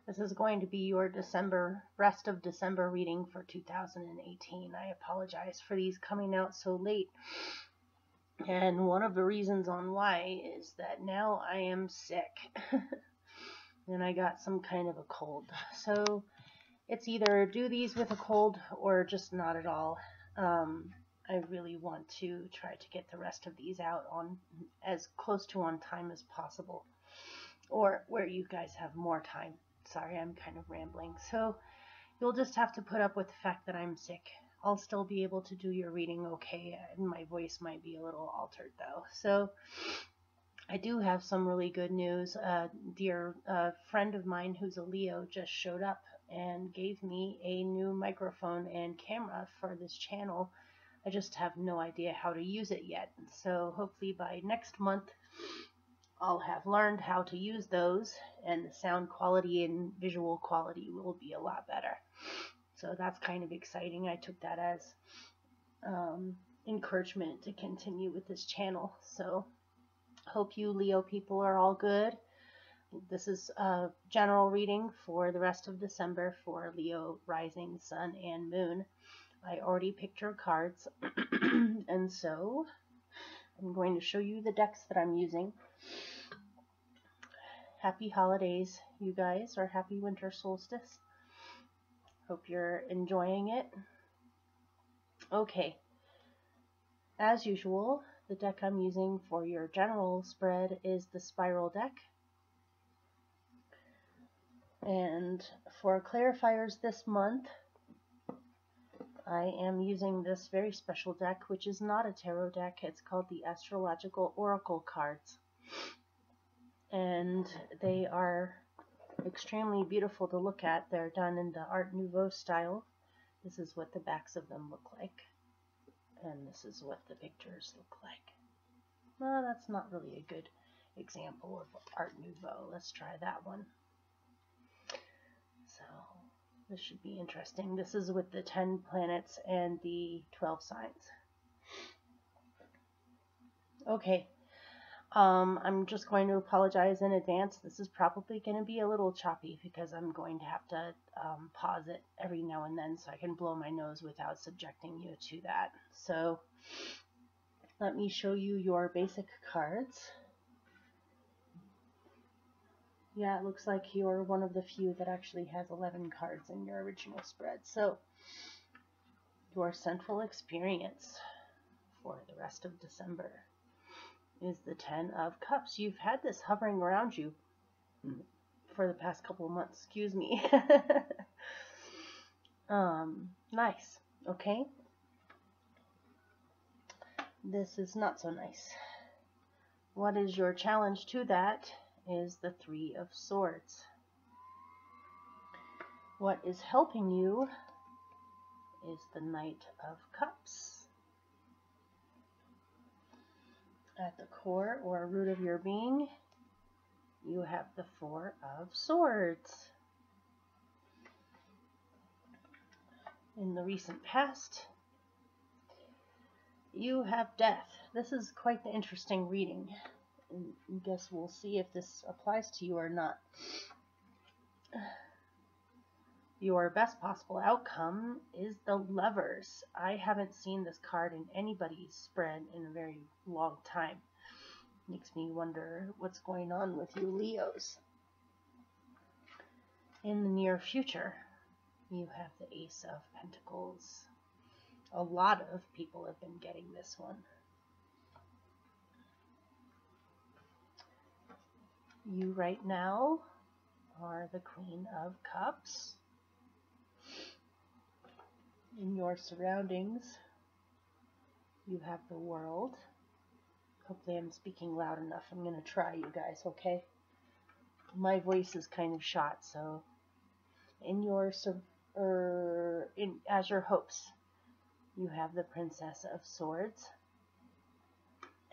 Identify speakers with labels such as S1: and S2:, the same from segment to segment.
S1: This is going to be your rest of December reading for 2018. I apologize for these coming out so late. And one of the reasons on why is that now I am sick. And I got some kind of a cold. So it's either do these with a cold or just not at all. I really want to try to get the rest of these out on as close to on time as possible, or where you guys have more time. Sorry, I'm kind of rambling. So you'll just have to put up with the fact that I'm sick. I'll still be able to do your reading okay, and my voice might be a little altered though. So I do have some really good news. A dear friend of mine who's a Leo just showed up and gave me a new microphone and camera for this channel. I just have no idea how to use it yet. So hopefully by next month, I'll have learned how to use those, and the sound quality and visual quality will be a lot better. So that's kind of exciting. I took that as encouragement to continue with this channel. So hope you Leo people are all good. This is a general reading for the rest of December for Leo, rising, sun, and moon. I already picked your cards, and so I'm going to show you the decks that I'm using. Happy holidays, you guys, or happy winter solstice. Hope you're enjoying it. Okay, as usual, the deck I'm using for your general spread is the Spiral deck. And for clarifiers this month, I am using this very special deck, which is not a tarot deck. It's called the Astrological Oracle cards. And they are extremely beautiful to look at. They're done in the Art Nouveau style. This is what the backs of them look like. And this is what the pictures look like. Well, that's not really a good example of Art Nouveau. Let's try that one. So this should be interesting. This is with the 10 planets and the 12 signs. Okay. I'm just going to apologize in advance. This is probably going to be a little choppy because I'm going to have to pause it every now and then so I can blow my nose without subjecting you to that. So let me show you your basic cards. Yeah, it looks like you're one of the few that actually has 11 cards in your original spread. So your central experience for the rest of December is the 10 of Cups. You've had this hovering around you for the past couple of months. Excuse me. Nice. Okay. This is not so nice. What is your challenge to that is the 3 of Swords. What is helping you is the Knight of Cups. At the core or root of your being, you have the 4 of Swords. In the recent past, you have Death. This is quite the interesting reading. I guess we'll see if this applies to you or not. Your best possible outcome is the Lovers. I haven't seen this card in anybody's spread in a very long time. Makes me wonder what's going on with you Leos. In the near future, you have the Ace of Pentacles. A lot of people have been getting this one. You right now are the Queen of Cups. In your surroundings, you have the World. Hopefully I'm speaking loud enough. I'm going to try, you guys, okay? My voice is kind of shot, so in your as your hopes, you have the Princess of Swords.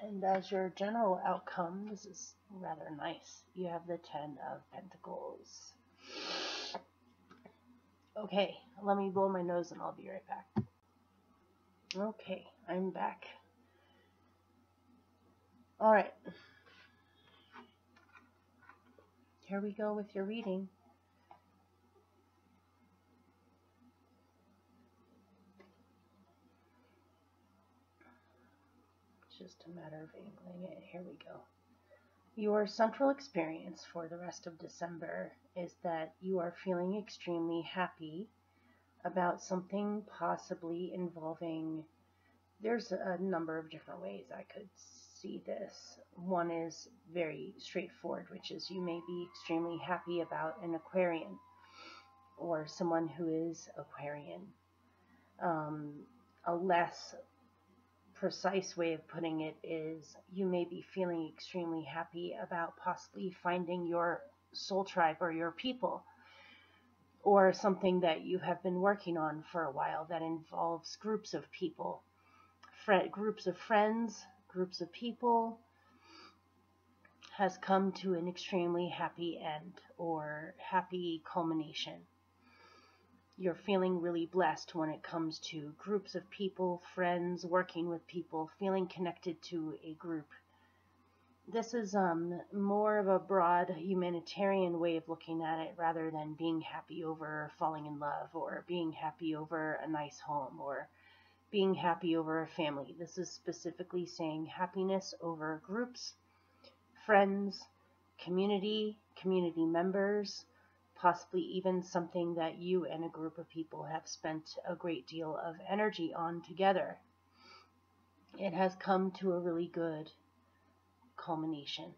S1: And as your general outcome, this is rather nice. You have the 10 of Pentacles. Okay, let me blow my nose and I'll be right back. Okay, I'm back. Alright. Here we go with your reading. just a matter of angling it. Here we go. Your central experience for the rest of December is that you are feeling extremely happy about something possibly involving, there's a number of different ways I could see this. One is very straightforward, which is you may be extremely happy about an Aquarian or someone who is Aquarian. A less precise way of putting it is you may be feeling extremely happy about possibly finding your soul tribe or your people, or something that you have been working on for a while that involves groups of people, groups of friends, groups of people, has come to an extremely happy end or happy culmination. You're feeling really blessed when it comes to groups of people, friends, working with people, feeling connected to a group. This is more of a broad humanitarian way of looking at it rather than being happy over falling in love or being happy over a nice home or being happy over a family. This is specifically saying happiness over groups, friends, community members, possibly even something that you and a group of people have spent a great deal of energy on together. It has come to a really good culmination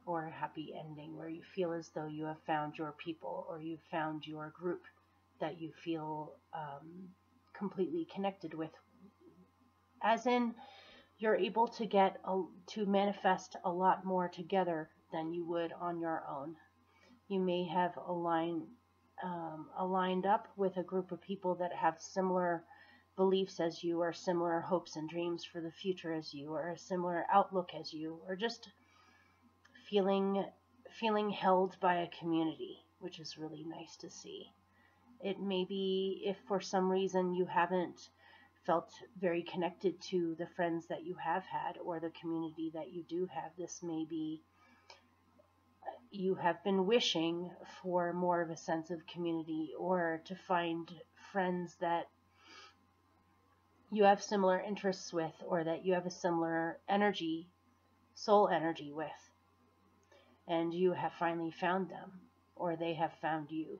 S1: or a happy ending where you feel as though you have found your people or you've found your group that you feel completely connected with. As in, you're able to to manifest a lot more together than you would on your own. You may have aligned up with a group of people that have similar beliefs as you, or similar hopes and dreams for the future as you, or a similar outlook as you, or just feeling held by a community, which is really nice to see. It may be if for some reason you haven't felt very connected to the friends that you have had or the community that you do have, this may be you have been wishing for more of a sense of community or to find friends that you have similar interests with or that you have a similar energy, soul energy with, and you have finally found them, or they have found you,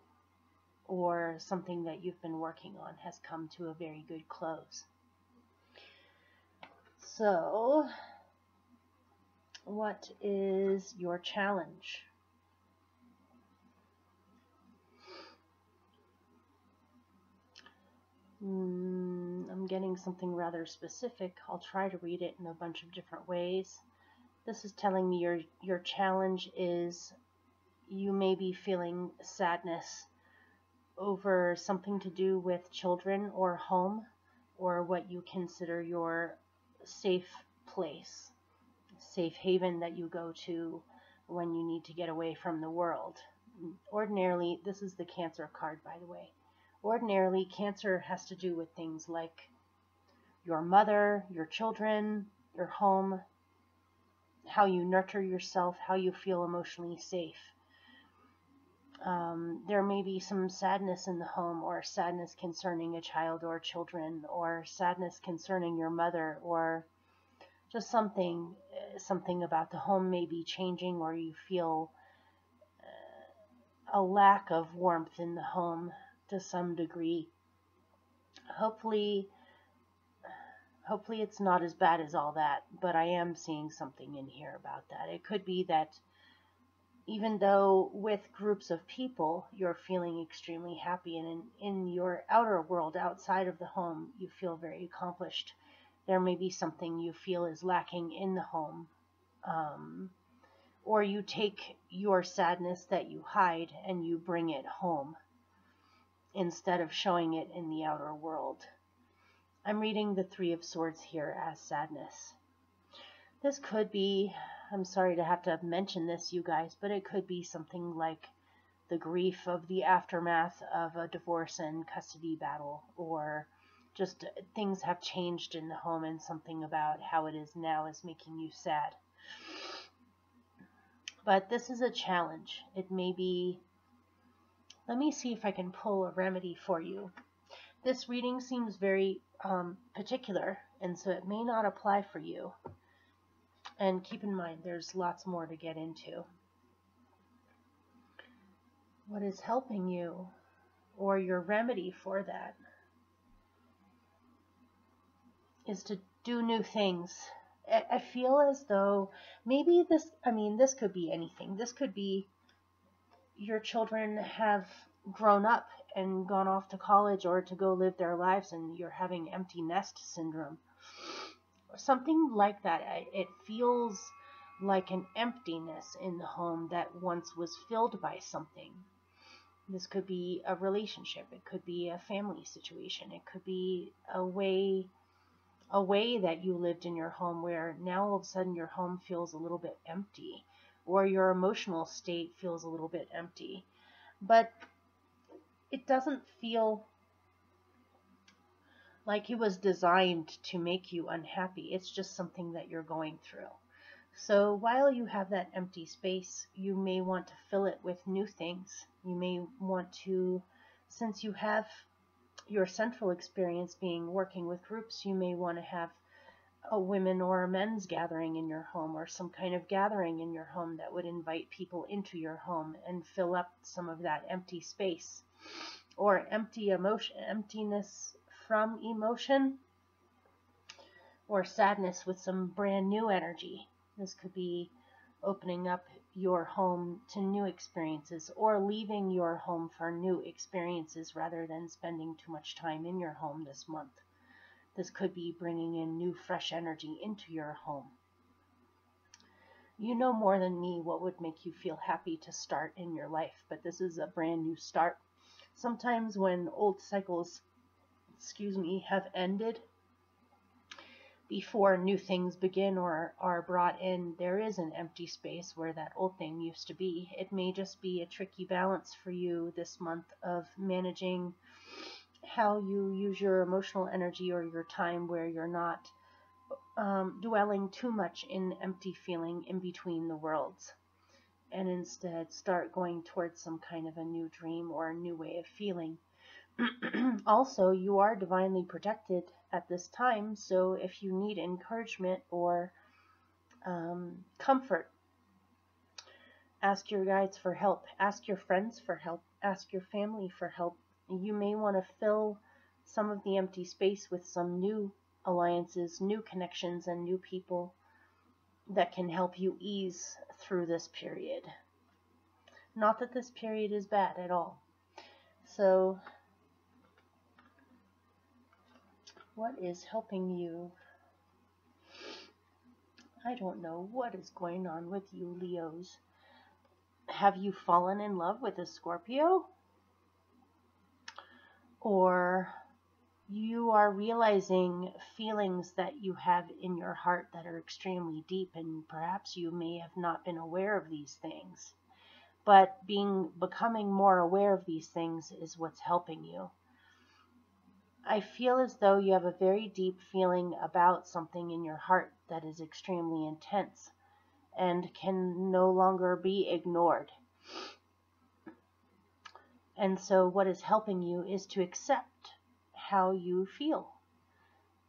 S1: or something that you've been working on has come to a very good close. So, what is your challenge? I'm getting something rather specific. I'll try to read it in a bunch of different ways. This is telling me your challenge is you may be feeling sadness over something to do with children or home or what you consider your safe place, safe haven that you go to when you need to get away from the world. Ordinarily, this is the Cancer card, by the way. Ordinarily, Cancer has to do with things like your mother, your children, your home, how you nurture yourself, how you feel emotionally safe. There may be some sadness in the home, or sadness concerning a child or children, or sadness concerning your mother, or just something about the home may be changing, or you feel a lack of warmth in the home to some degree. Hopefully it's not as bad as all that, but I am seeing something in here about that. It could be that even though with groups of people you're feeling extremely happy, and in your outer world outside of the home you feel very accomplished, there may be something you feel is lacking in the home. Or you take your sadness that you hide and you bring it home instead of showing it in the outer world. I'm reading the Three of Swords here as sadness. This could be, I'm sorry to have to mention this, you guys, but it could be something like the grief of the aftermath of a divorce and custody battle, or just things have changed in the home and something about how it is now is making you sad. But this is a challenge. It may be, let me see if I can pull a remedy for you. This reading seems very particular And so it may not apply for you. And keep in mind, there's lots more to get into. What is helping you, or your remedy for that, is to do new things. I feel as though maybe this could be anything. This could be your children have grown up and gone off to college or to go live their lives, and you're having empty nest syndrome. Something like that. It feels like an emptiness in the home that once was filled by something. This could be a relationship. It could be a family situation. It could be a way that you lived in your home where now all of a sudden your home feels a little bit empty, or your emotional state feels a little bit empty. But it doesn't feel like it was designed to make you unhappy. It's just something that you're going through. So while you have that empty space, you may want to fill it with new things. You may want to, since you have your central experience being working with groups, you may want to have a women or a men's gathering in your home, or some kind of gathering in your home that would invite people into your home and fill up some of that empty space, or emptiness from emotion, or sadness with some brand new energy. This could be opening up your home to new experiences, or leaving your home for new experiences rather than spending too much time in your home this month. This could be bringing in new fresh energy into your home. You know more than me what would make you feel happy to start in your life, but this is a brand new start. Sometimes when old cycles, have ended before new things begin or are brought in, there is an empty space where that old thing used to be. It may just be a tricky balance for you this month of managing how you use your emotional energy or your time, where you're not dwelling too much in empty feeling in between the worlds, and instead start going towards some kind of a new dream or a new way of feeling. Also, you are divinely protected at this time, so if you need encouragement or comfort, ask your guides for help, ask your friends for help, ask your family for help. You may want to fill some of the empty space with some new alliances, new connections, and new people that can help you ease through this period. Not that this period is bad at all. So, what is helping you? I don't know what is going on with you, Leos. Have you fallen in love with a Scorpio? Or you are realizing feelings that you have in your heart that are extremely deep, and perhaps you may have not been aware of these things. But becoming more aware of these things is what's helping you. I feel as though you have a very deep feeling about something in your heart that is extremely intense and can no longer be ignored. And so what is helping you is to accept how you feel,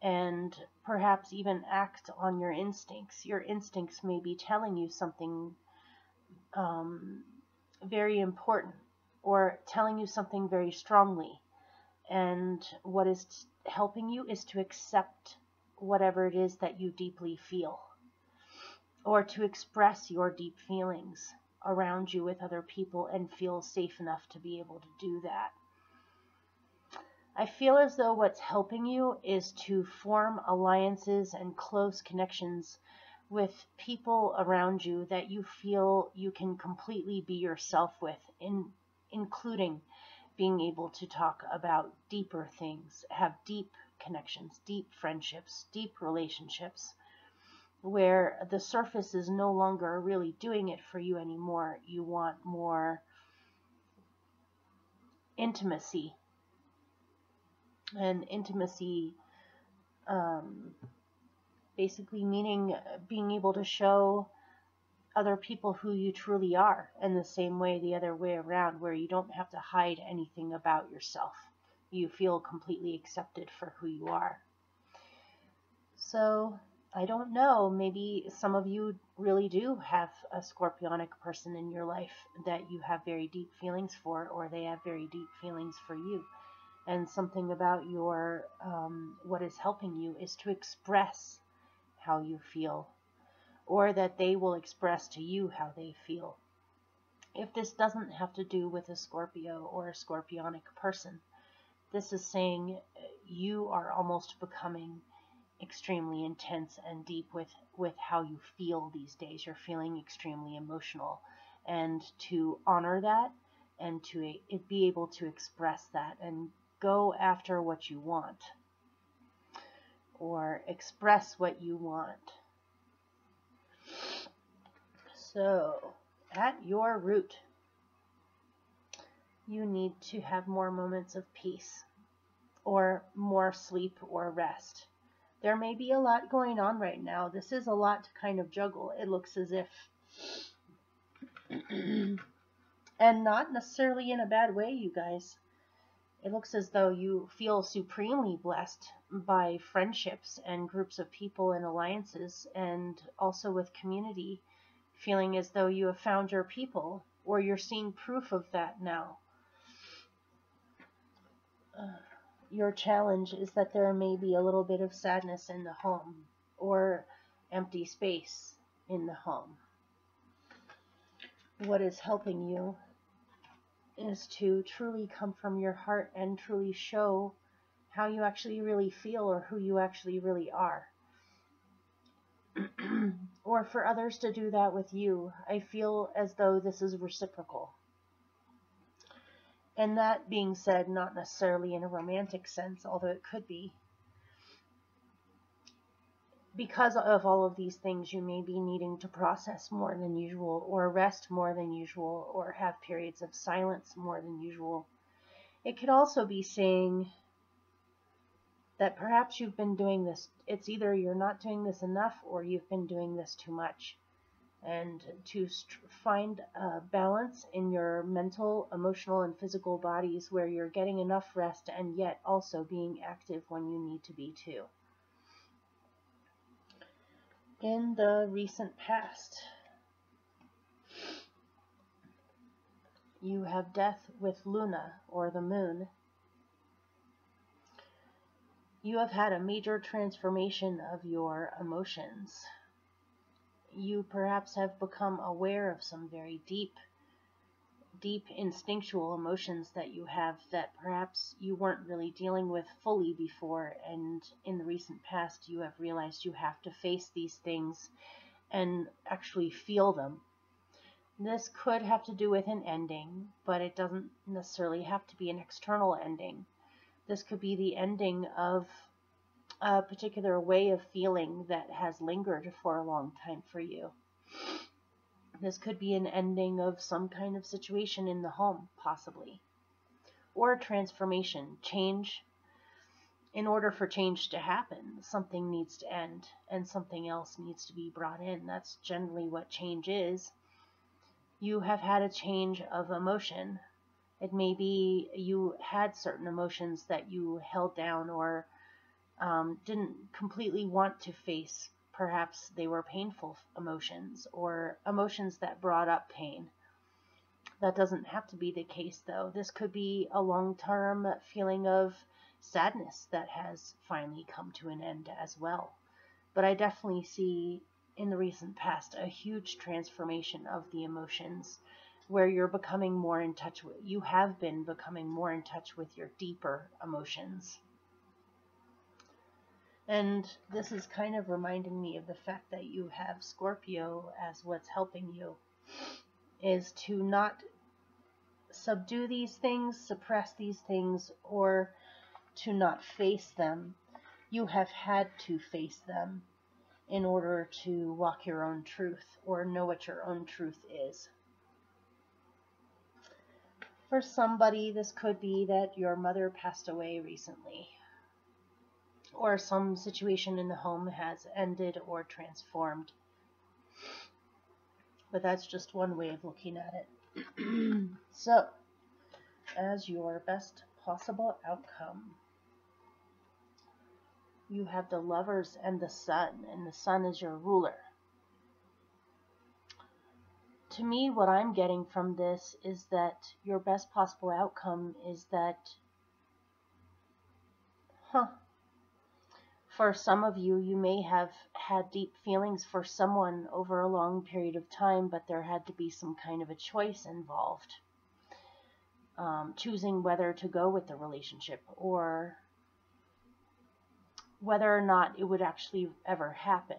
S1: and perhaps even act on your instincts. Your instincts may be telling you something very important, or telling you something very strongly. And what is helping you is to accept whatever it is that you deeply feel, or to express your deep feelings around you with other people and feel safe enough to be able to do that. I feel as though what's helping you is to form alliances and close connections with people around you that you feel you can completely be yourself with, including being able to talk about deeper things, have deep connections, deep friendships, deep relationships, where the surface is no longer really doing it for you anymore. You want more intimacy. And intimacy basically meaning being able to show other people who you truly are, in the same way the other way around, where you don't have to hide anything about yourself. You feel completely accepted for who you are. So I don't know, maybe some of you really do have a scorpionic person in your life that you have very deep feelings for, or they have very deep feelings for you. And something about your, what is helping you is to express how you feel, or that they will express to you how they feel. If this doesn't have to do with a Scorpio or a scorpionic person, this is saying you are almost becoming extremely intense and deep with how you feel these days. You're feeling extremely emotional, and to honor that and to be able to express that and go after what you want, or express what you want. So at your root, you need to have more moments of peace, or more sleep or rest. There may be a lot going on right now. This is a lot to kind of juggle. It looks as if, and not necessarily in a bad way, you guys. It looks as though you feel supremely blessed by friendships and groups of people and alliances, and also with community, feeling as though you have found your people, or you're seeing proof of that now. Your challenge is that there may be a little bit of sadness in the home, or empty space in the home. What is helping you is to truly come from your heart and truly show how you actually really feel, or who you actually really are. Or for others to do that with you. I feel as though this is reciprocal. And that being said, not necessarily in a romantic sense, although it could be. Because of all of these things, you may be needing to process more than usual, or rest more than usual, or have periods of silence more than usual. It could also be saying that perhaps you've been doing this. It's either you're not doing this enough, or you've been doing this too much. And to find a balance in your mental, emotional, and physical bodies where you're getting enough rest and yet also being active when you need to be too. In the recent past, you have death with Luna, or the moon. You have had a major transformation of your emotions. You perhaps have become aware of some very deep instinctual emotions that you have that perhaps you weren't really dealing with fully before, and in the recent past you have realized you have to face these things and actually feel them. This could have to do with an ending, but it doesn't necessarily have to be an external ending. This could be the ending of a particular way of feeling that has lingered for a long time for you. This could be an ending of some kind of situation in the home, possibly. Or a transformation, change. In order for change to happen, something needs to end and something else needs to be brought in. That's generally what change is. You have had a change of emotion. It may be you had certain emotions that you held down, or didn't completely want to face. Perhaps they were painful emotions, or emotions that brought up pain. That doesn't have to be the case, though. This could be a long-term feeling of sadness that has finally come to an end as well. But I definitely see in the recent past a huge transformation of the emotions, where you're becoming more in touch with, you have been becoming more in touch with your deeper emotions. And this is kind of reminding me of the fact that you have Scorpio as what's helping you, is to not subdue these things, suppress these things, or to not face them. You have had to face them in order to walk your own truth, or know what your own truth is. For somebody, this could be that your mother passed away recently, or some situation in the home has ended or transformed. But that's just one way of looking at it. So, as your best possible outcome, you have the Lovers and the Sun is your ruler. To me, what I'm getting from this is that your best possible outcome is that, for some of you, you may have had deep feelings for someone over a long period of time, but there had to be some kind of a choice involved. Choosing whether to go with the relationship or whether or not it would actually ever happen.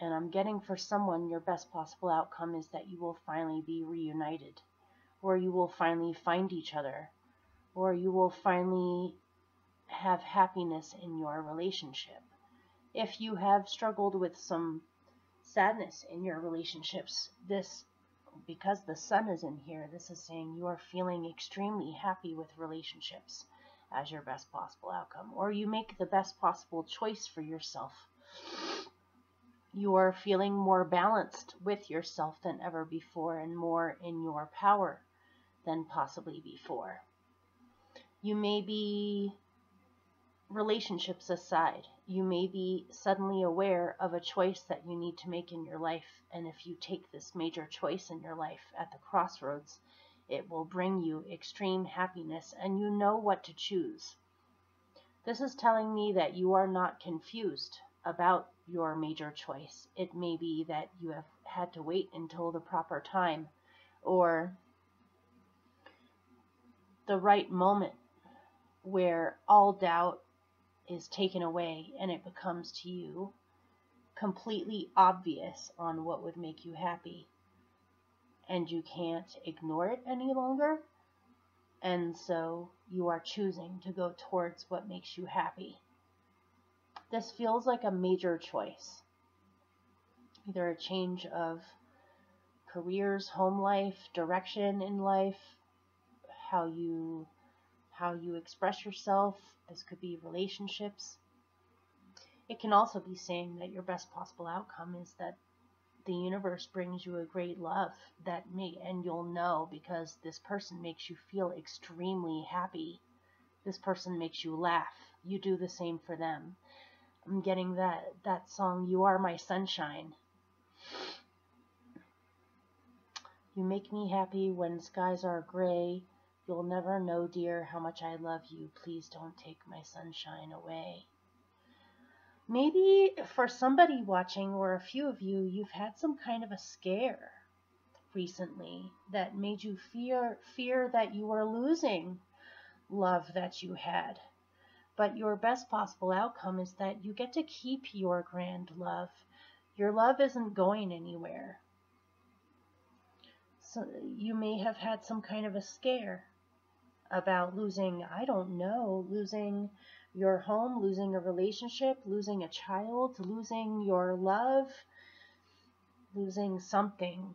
S1: And I'm getting for someone, your best possible outcome is that you will finally be reunited, or you will finally find each other, or you will finally have happiness in your relationship. If you have struggled with some sadness in your relationships, because the Sun is in here, this is saying you are feeling extremely happy with relationships as your best possible outcome, or you make the best possible choice for yourself. You are feeling more balanced with yourself than ever before and more in your power than possibly before. You may be, relationships aside, you may be suddenly aware of a choice that you need to make in your life, and if you take this major choice in your life at the crossroads, it will bring you extreme happiness, and you know what to choose. This is telling me that you are not confused about your major choice. It may be that you have had to wait until the proper time or the right moment where all doubt is taken away and it becomes to you completely obvious on what would make you happy, and you can't ignore it any longer, and so you are choosing to go towards what makes you happy. This feels like a major choice, either a change of careers, home life, direction in life, how you express yourself. This could be relationships. It can also be saying that your best possible outcome is that the universe brings you a great love and you'll know because this person makes you feel extremely happy. This person makes you laugh. You do the same for them. I'm getting that song, You Are My Sunshine. You make me happy when skies are gray. You'll never know, dear, how much I love you. Please don't take my sunshine away. Maybe for somebody watching, or a few of you, you've had some kind of a scare recently that made you fear that you were losing love that you had. But your best possible outcome is that you get to keep your grand love. Your love isn't going anywhere. So you may have had some kind of a scare about losing, I don't know, losing your home, losing a relationship, losing a child, losing your love, losing something.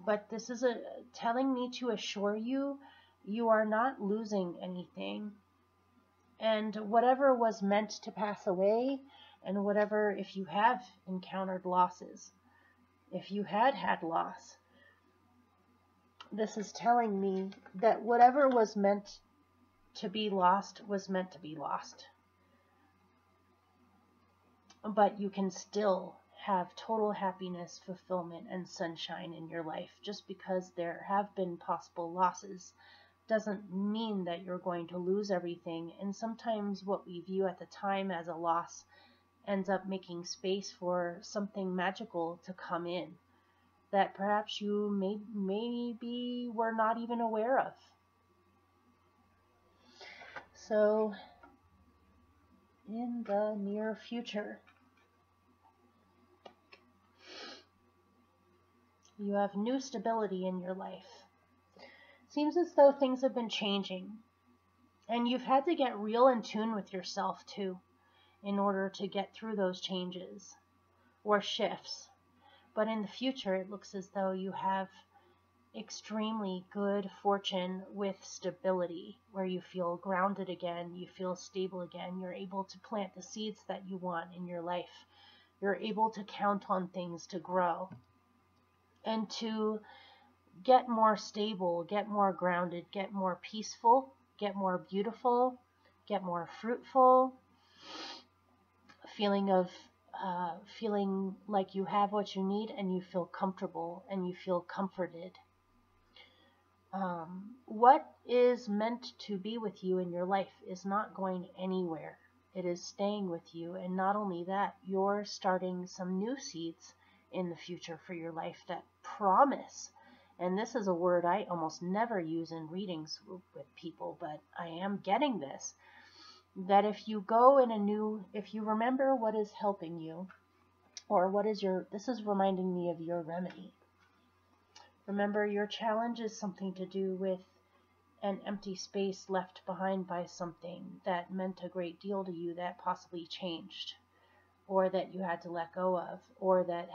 S1: But this is telling me to assure you, you are not losing anything. And whatever was meant to pass away, and whatever, if you have encountered losses, if you had loss, this is telling me that whatever was meant to be lost was meant to be lost. But you can still have total happiness, fulfillment, and sunshine in your life. Just because there have been possible losses doesn't mean that you're going to lose everything. And sometimes what we view at the time as a loss ends up making space for something magical to come in that perhaps you maybe were not even aware of. So, in the near future, you have new stability in your life. Seems as though things have been changing, and you've had to get real in tune with yourself too in order to get through those changes or shifts. But in the future, it looks as though you have extremely good fortune with stability, where you feel grounded again, you feel stable again, you're able to plant the seeds that you want in your life. You're able to count on things to grow and to get more stable, get more grounded, get more peaceful, get more beautiful, get more fruitful. feeling of feeling like you have what you need and you feel comfortable and you feel comforted. What is meant to be with you in your life is not going anywhere. It is staying with you. And not only that, you're starting some new seeds in the future for your life that promise. And this is a word I almost never use in readings with people, but I am getting this. That if you go in if you remember what is helping you, or this is reminding me of your remedy. Remember, your challenge is something to do with an empty space left behind by something that meant a great deal to you that possibly changed, or that you had to let go of, or that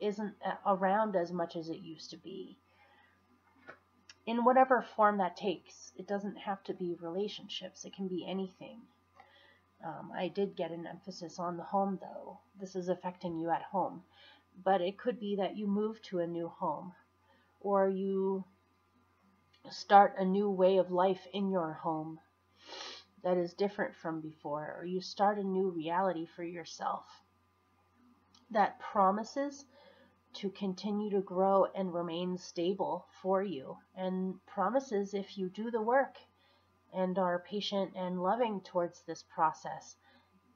S1: isn't around as much as it used to be. In whatever form that takes, it doesn't have to be relationships. It can be anything. I did get an emphasis on the home, though. This is affecting you at home. But it could be that you move to a new home, or you start a new way of life in your home that is different from before, or you start a new reality for yourself that promises to continue to grow and remain stable for you, and promises, if you do the work and are patient and loving towards this process,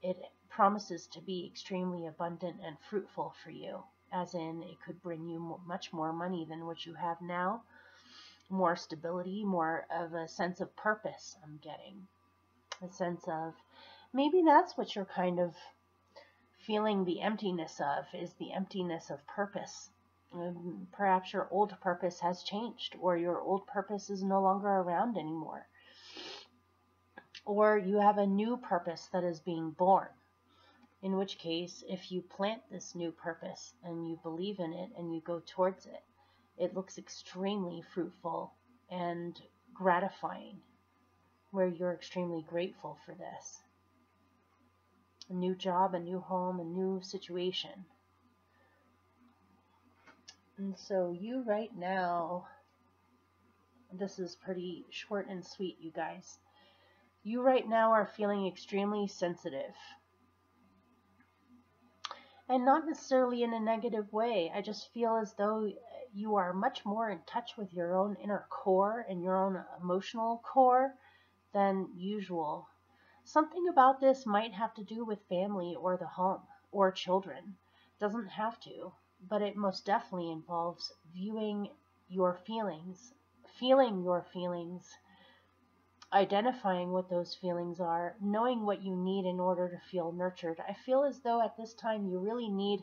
S1: it promises to be extremely abundant and fruitful for you, as in it could bring you much more money than what you have now, more stability, more of a sense of purpose. I'm getting a sense of, maybe that's what you're kind of feeling the emptiness of, is the emptiness of purpose. Perhaps your old purpose has changed, or your old purpose is no longer around anymore. Or you have a new purpose that is being born. In which case, if you plant this new purpose and you believe in it and you go towards it, it looks extremely fruitful and gratifying, where you're extremely grateful for this. A new job, a new home, a new situation. And so you right now, this is pretty short and sweet, you guys. You right now are feeling extremely sensitive. And not necessarily in a negative way. I just feel as though you are much more in touch with your own inner core and your own emotional core than usual. Something about this might have to do with family or the home or children. Doesn't have to, but it most definitely involves viewing your feelings, feeling your feelings, identifying what those feelings are, knowing what you need in order to feel nurtured. I feel as though at this time you really need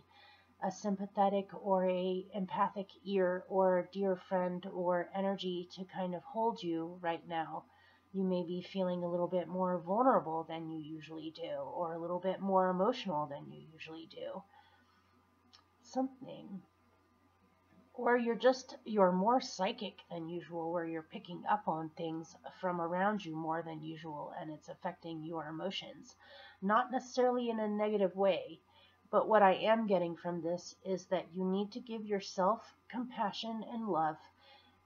S1: a sympathetic or a empathic ear or a dear friend or energy to kind of hold you right now. You may be feeling a little bit more vulnerable than you usually do, or a little bit more emotional than you usually do. Something. Or you're more psychic than usual, where you're picking up on things from around you more than usual, and it's affecting your emotions. Not necessarily in a negative way, but what I am getting from this is that you need to give yourself compassion and love,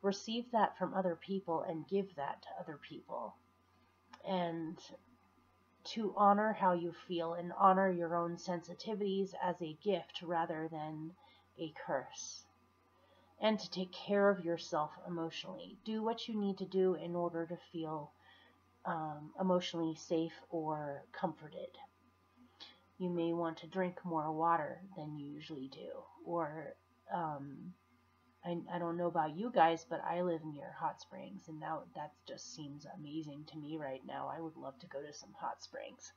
S1: receive that from other people and give that to other people, and to honor how you feel and honor your own sensitivities as a gift rather than a curse. And to take care of yourself emotionally. Do what you need to do in order to feel emotionally safe or comforted. You may want to drink more water than you usually do. Or, I don't know about you guys, but I live near hot springs, and that just seems amazing to me right now. I would love to go to some hot springs.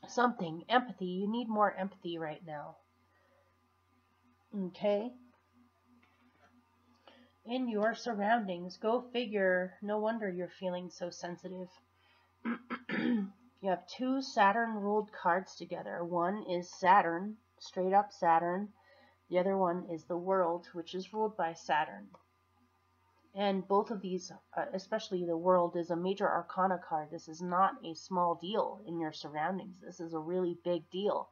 S1: Something. Empathy. You need more empathy right now. Okay? In your surroundings. Go figure. No wonder you're feeling so sensitive. You have two Saturn-ruled cards together. One is Saturn, straight up Saturn. The other one is the World, which is ruled by Saturn. And both of these, especially the World, is a major arcana card. This is not a small deal in your surroundings. This is a really big deal.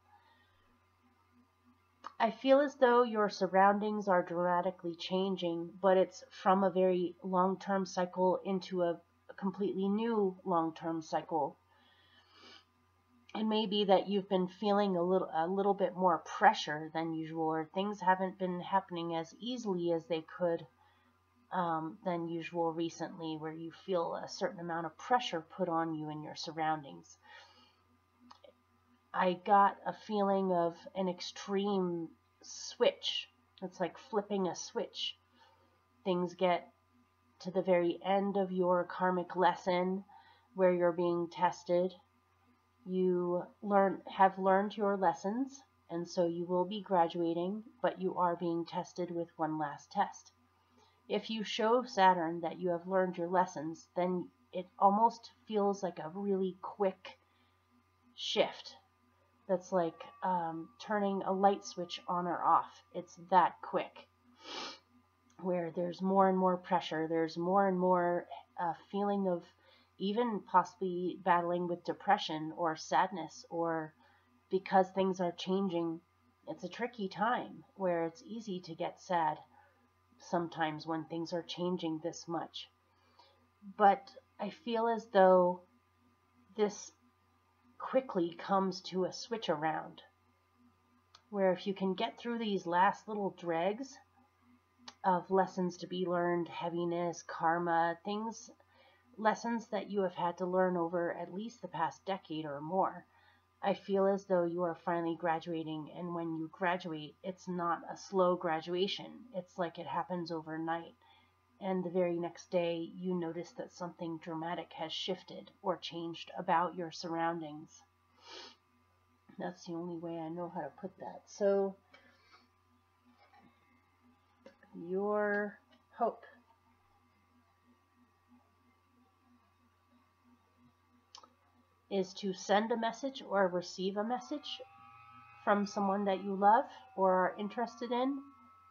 S1: I feel as though your surroundings are dramatically changing, but it's from a very long-term cycle into a completely new long-term cycle. It may be that you've been feeling a little bit more pressure than usual, or things haven't been happening as easily as they could than usual recently, where you feel a certain amount of pressure put on you in your surroundings. I got a feeling of an extreme switch. It's like flipping a switch. Things get to the very end of your karmic lesson where you're being tested. You have learned your lessons, and so you will be graduating, but you are being tested with one last test. If you show Saturn that you have learned your lessons, then it almost feels like a really quick shift. That's like turning a light switch on or off. It's that quick, where there's more and more pressure. There's more and more feeling of even possibly battling with depression or sadness, or because things are changing. It's a tricky time where it's easy to get sad sometimes when things are changing this much. But I feel as though this quickly comes to a switch around, where if you can get through these last little dregs of lessons to be learned, heaviness, karma, things, lessons that you have had to learn over at least the past decade or more, I feel as though you are finally graduating. And when you graduate, it's not a slow graduation. It's like it happens overnight. And the very next day, you notice that something dramatic has shifted or changed about your surroundings. That's the only way I know how to put that. So, your hope is to send a message or receive a message from someone that you love or are interested in,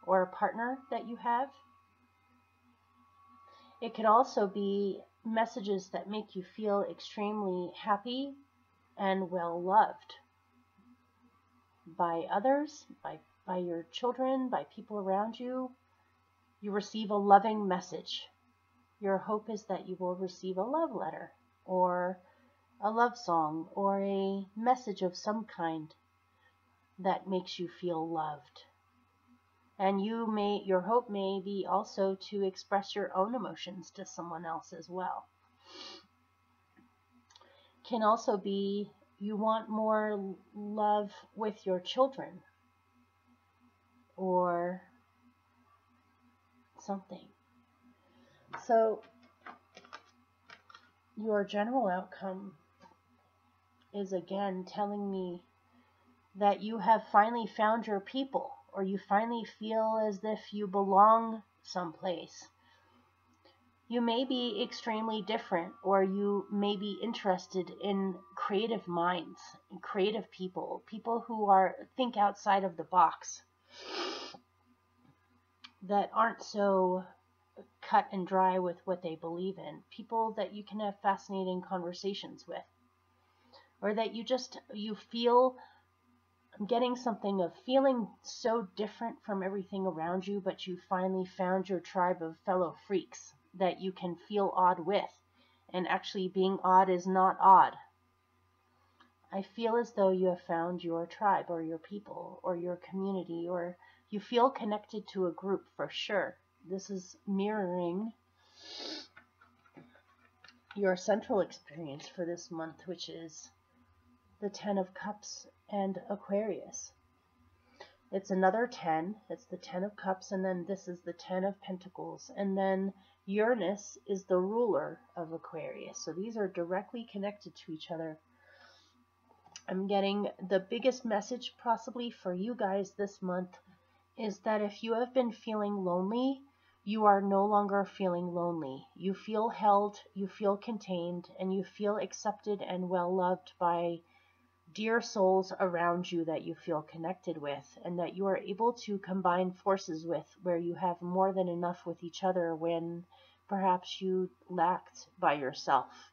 S1: or a partner that you have. It could also be messages that make you feel extremely happy and well loved by others, by your children, by people around you. You receive a loving message. Your hope is that you will receive a love letter or a love song or a message of some kind that makes you feel loved. And your hope may be also to express your own emotions to someone else as well. Can also be you want more love with your children or something. So your general outcome is again telling me that you have finally found your people, or you finally feel as if you belong someplace. You may be extremely different, or you may be interested in creative minds, creative people who think outside of the box, that aren't so cut and dry with what they believe in, people that you can have fascinating conversations with, or that you feel, I'm getting something of feeling so different from everything around you, but you finally found your tribe of fellow freaks that you can feel odd with. And actually being odd is not odd. I feel as though you have found your tribe or your people or your community, or you feel connected to a group for sure. This is mirroring your central experience for this month, which is the 10 of Cups and Aquarius. It's another 10. It's the 10 of Cups, and then this is the 10 of Pentacles. And then Uranus is the ruler of Aquarius. So these are directly connected to each other. I'm getting the biggest message possibly for you guys this month is that if you have been feeling lonely, you are no longer feeling lonely. You feel held, you feel contained, and you feel accepted and well loved by dear souls around you that you feel connected with, and that you are able to combine forces with, where you have more than enough with each other when perhaps you lacked by yourself.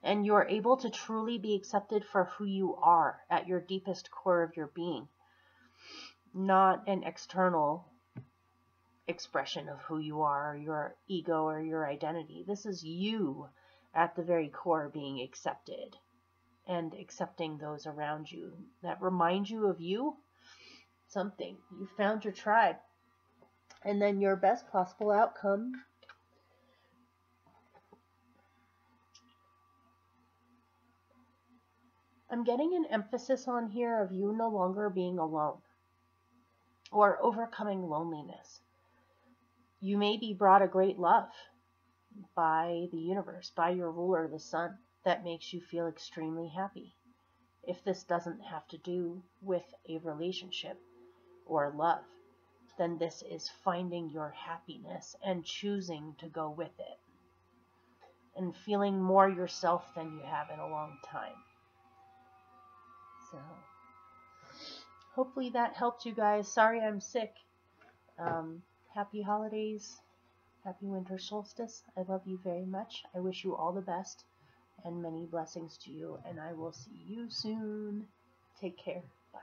S1: And you are able to truly be accepted for who you are at your deepest core of your being, not an external expression of who you are, your ego or your identity. This is you at the very core being accepted. and accepting those around you that remind you of you, something. You found your tribe. And then your best possible outcome. I'm getting an emphasis on here of you no longer being alone or overcoming loneliness. You may be brought a great love by the universe, by your ruler, the sun, that makes you feel extremely happy. If this doesn't have to do with a relationship or love, then this is finding your happiness and choosing to go with it and feeling more yourself than you have in a long time. So hopefully that helped you guys. Sorry I'm sick. Happy holidays. Happy winter solstice. I love you very much. I wish you all the best and many blessings to you, and I will see you soon. Take care. Bye.